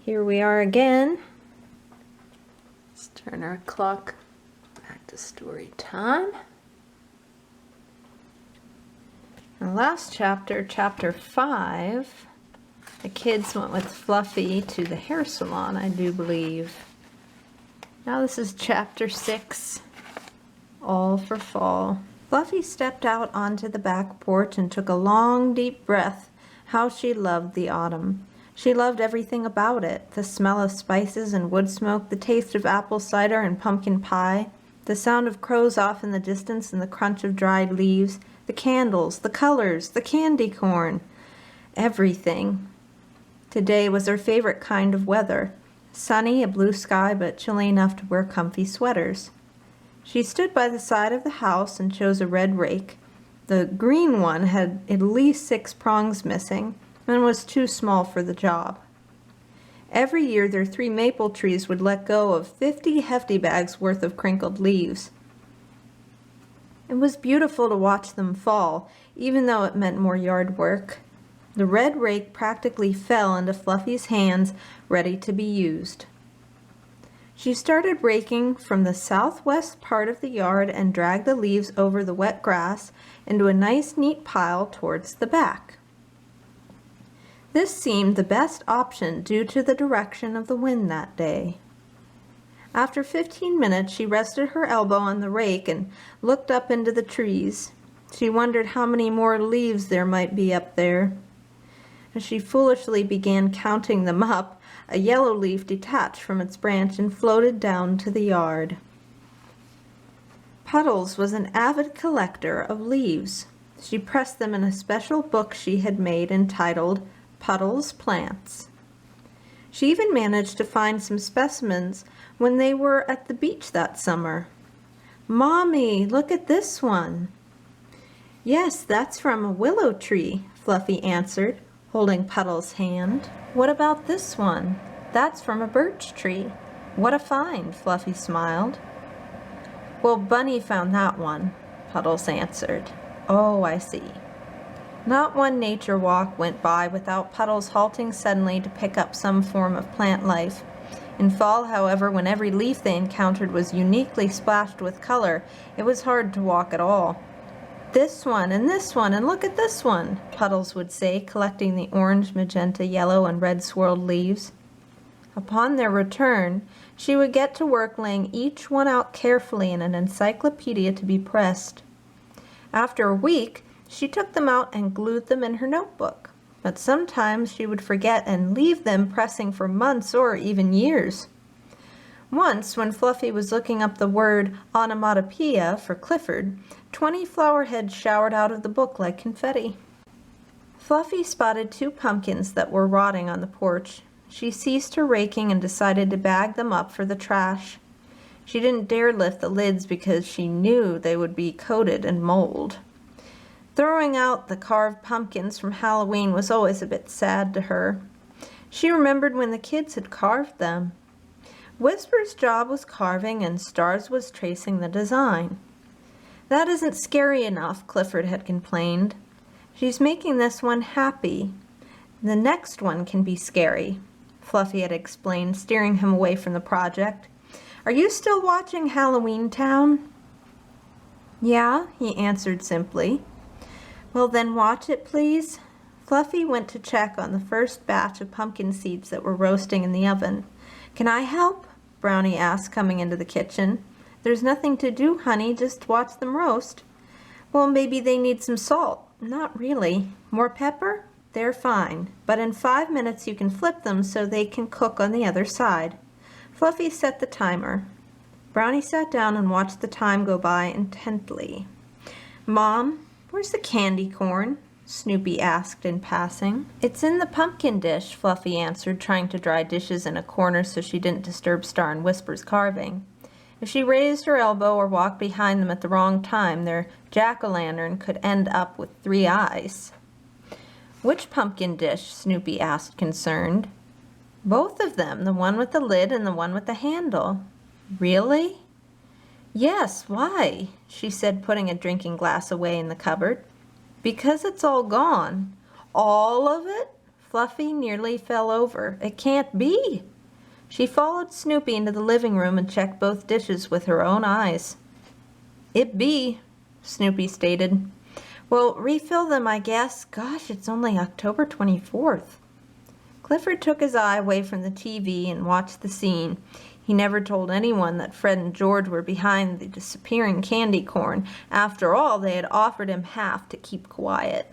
Here we are again. Let's turn our clock back to story time. In the last chapter, chapter 5, the kids went with Fluffy to the hair salon, I do believe. Now this is chapter 6, all for fall. Fluffy stepped out onto the back porch and took a long, deep breath. How she loved the autumn. She loved everything about it, the smell of spices and wood smoke, the taste of apple cider and pumpkin pie, the sound of crows off in the distance and the crunch of dried leaves, the candles, the colors, the candy corn, everything. Today was her favorite kind of weather, sunny, a blue sky, but chilly enough to wear comfy sweaters. She stood by the side of the house and chose a red rake. The green one had at least 6 prongs missing, and was too small for the job. Every year their 3 maple trees would let go of 50 hefty bags worth of crinkled leaves. It was beautiful to watch them fall, even though it meant more yard work. The red rake practically fell into Fluffy's hands, ready to be used. She started raking from the southwest part of the yard and dragged the leaves over the wet grass into a nice neat pile towards the back. This seemed the best option due to the direction of the wind that day. After 15 minutes, she rested her elbow on the rake and looked up into the trees. She wondered how many more leaves there might be up there. As she foolishly began counting them up, a yellow leaf detached from its branch and floated down to the yard. Puddles was an avid collector of leaves. She pressed them in a special book she had made entitled Puddles Plants. She even managed to find some specimens when they were at the beach that summer. "Mommy, look at this one." "Yes, that's from a willow tree," Fluffy answered, holding Puddles' hand. "What about this one? That's from a birch tree." "What a find," Fluffy smiled. "Well, Bunny found that one," Puddles answered. "Oh, I see." Not one nature walk went by without Puddles halting suddenly to pick up some form of plant life. In fall, however, when every leaf they encountered was uniquely splashed with color, it was hard to walk at all. "This one, and look at this one," Puddles would say, collecting the orange, magenta, yellow, and red swirled leaves. Upon their return, she would get to work laying each one out carefully in an encyclopedia to be pressed. After a week, she took them out and glued them in her notebook, but sometimes she would forget and leave them pressing for months or even years. Once, when Fluffy was looking up the word onomatopoeia for Clifford, 20 flower heads showered out of the book like confetti. Fluffy spotted 2 pumpkins that were rotting on the porch. She ceased her raking and decided to bag them up for the trash. She didn't dare lift the lids because she knew they would be coated in mold. Throwing out the carved pumpkins from Halloween was always a bit sad to her. She remembered when the kids had carved them. Whisper's job was carving and Stars was tracing the design. "That isn't scary enough," Clifford had complained. "She's making this one happy. The next one can be scary," Fluffy had explained, steering him away from the project. "Are you still watching Halloween Town?" "Yeah," he answered simply. "Well, then watch it, please." Fluffy went to check on the first batch of pumpkin seeds that were roasting in the oven. "Can I help?" Brownie asked, coming into the kitchen. "There's nothing to do, honey, just watch them roast." "Well, maybe they need some salt." "Not really." "More pepper?" "They're fine, but in 5 minutes you can flip them so they can cook on the other side." Fluffy set the timer. Brownie sat down and watched the time go by intently. "Mom, where's the candy corn?" Snoopy asked in passing. "It's in the pumpkin dish," Fluffy answered, trying to dry dishes in a corner so she didn't disturb Star and Whisper's carving. If she raised her elbow or walked behind them at the wrong time, their jack-o'-lantern could end up with 3 eyes. "Which pumpkin dish?" Snoopy asked, concerned. "Both of them, the one with the lid and the one with the handle." "Really?" "Yes, why?" she said, putting a drinking glass away in the cupboard. "Because it's all gone." "All of it?" Fluffy nearly fell over. It can't be! She followed Snoopy into the living room and checked both dishes with her own eyes. "It be," Snoopy stated. "Well, refill them, I guess. Gosh, it's only October 24th. Clifford took his eye away from the TV and watched the scene. He never told anyone that Fred and George were behind the disappearing candy corn. After all, they had offered him half to keep quiet.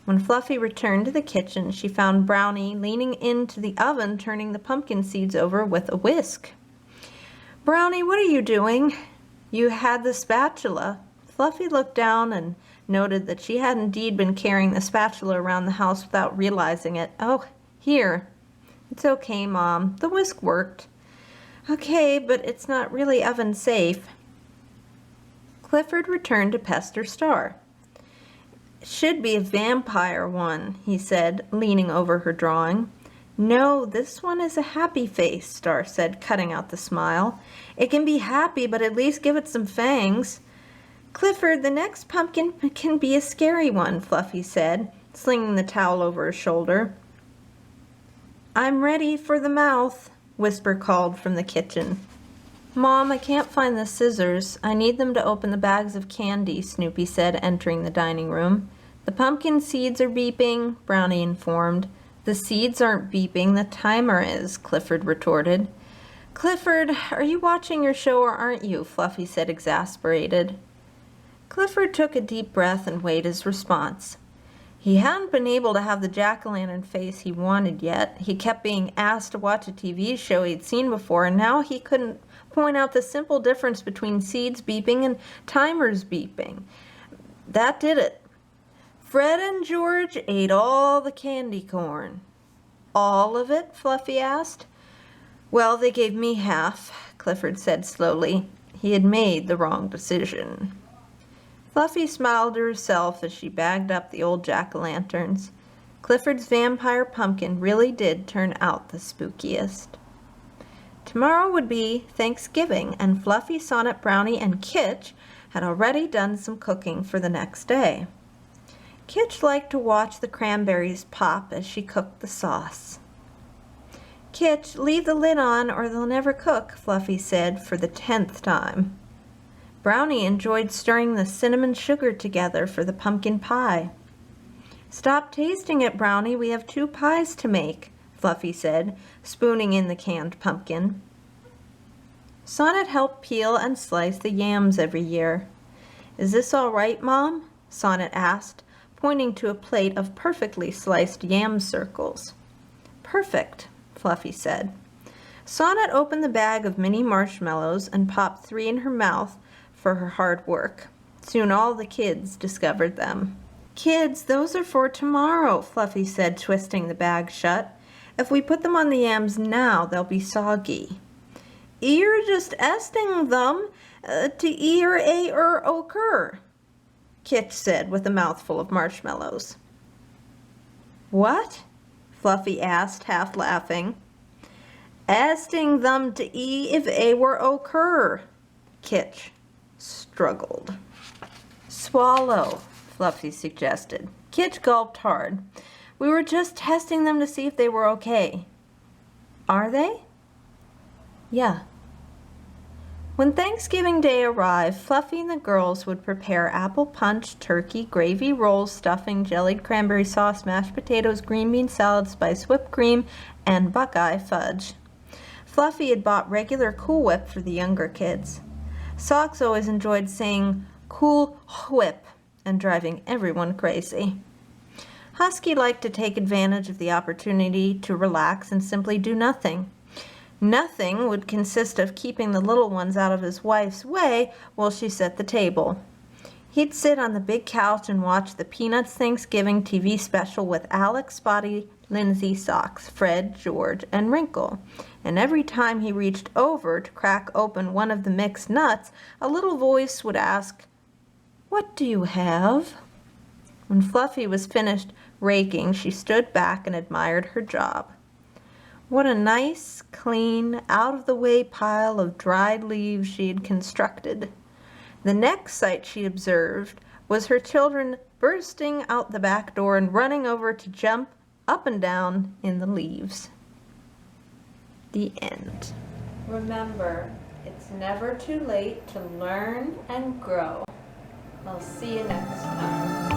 When Fluffy returned to the kitchen, she found Brownie leaning into the oven, turning the pumpkin seeds over with a whisk. "Brownie, what are you doing?" "You had the spatula." Fluffy looked down and noted that she had indeed been carrying the spatula around the house without realizing it. "Oh, here." "It's okay, Mom. The whisk worked." "Okay, but it's not really oven safe." Clifford returned to pester Star. "It should be a vampire one," he said, leaning over her drawing. "No, this one is a happy face," Star said, cutting out the smile. "It can be happy, but at least give it some fangs." "Clifford, the next pumpkin can be a scary one," Fluffy said, slinging the towel over her shoulder. "I'm ready for the mouth," Whisper called from the kitchen. "Mom, I can't find the scissors. I need them to open the bags of candy," Snoopy said, entering the dining room. "The pumpkin seeds are beeping," Brownie informed. "The seeds aren't beeping, the timer is," Clifford retorted. "Clifford, are you watching your show or aren't you?" Fluffy said, exasperated. Clifford took a deep breath and weighed his response. He hadn't been able to have the jack-o'-lantern face he wanted yet. He kept being asked to watch a TV show he'd seen before, and now he couldn't point out the simple difference between seeds beeping and timers beeping. That did it. Fred and George ate all the candy corn. "All of it?" Fluffy asked. "Well, they gave me half," Clifford said slowly. He had made the wrong decision. Fluffy smiled to herself as she bagged up the old jack-o'-lanterns. Clifford's vampire pumpkin really did turn out the spookiest. Tomorrow would be Thanksgiving, and Fluffy, Sonnet, Brownie, and Kitch had already done some cooking for the next day. Kitch liked to watch the cranberries pop as she cooked the sauce. "Kitch, leave the lid on or they'll never cook," Fluffy said for the 10th time. Brownie enjoyed stirring the cinnamon sugar together for the pumpkin pie. "Stop tasting it, Brownie. We have 2 pies to make," Fluffy said, spooning in the canned pumpkin. Sonnet helped peel and slice the yams every year. "Is this all right, Mom?" Sonnet asked, pointing to a plate of perfectly sliced yam circles. "Perfect," Fluffy said. Sonnet opened the bag of mini marshmallows and popped 3 in her mouth for her hard work. Soon all the kids discovered them. "Kids, those are for tomorrow," Fluffy said, twisting the bag shut. "If we put them on the yams now, they'll be soggy." "You're just esting them to occur," Kitch said with a mouthful of marshmallows. "What?" Fluffy asked, half laughing. "Esting them to if a were occur," Kitch struggled. "Swallow," Fluffy suggested. Kitch gulped hard. "We were just testing them to see if they were okay." "Are they?" "Yeah." When Thanksgiving Day arrived, Fluffy and the girls would prepare apple punch, turkey, gravy rolls, stuffing, jellied cranberry sauce, mashed potatoes, green bean salad, spiced whipped cream, and Buckeye fudge. Fluffy had bought regular Cool Whip for the younger kids. Socks always enjoyed saying "Cool Whip" and driving everyone crazy. Husky liked to take advantage of the opportunity to relax and simply do nothing. Nothing would consist of keeping the little ones out of his wife's way while she set the table. He'd sit on the big couch and watch the Peanuts Thanksgiving TV special with Alex, Spotty, Lindsay, Socks, Fred, George, and Wrinkle. And every time he reached over to crack open one of the mixed nuts, a little voice would ask, "What do you have?" When Fluffy was finished raking, she stood back and admired her job. What a nice, clean, out-of-the-way pile of dried leaves she had constructed. The next sight she observed was her children bursting out the back door and running over to jump up and down in the leaves. The end. Remember, it's never too late to learn and grow. I'll see you next time.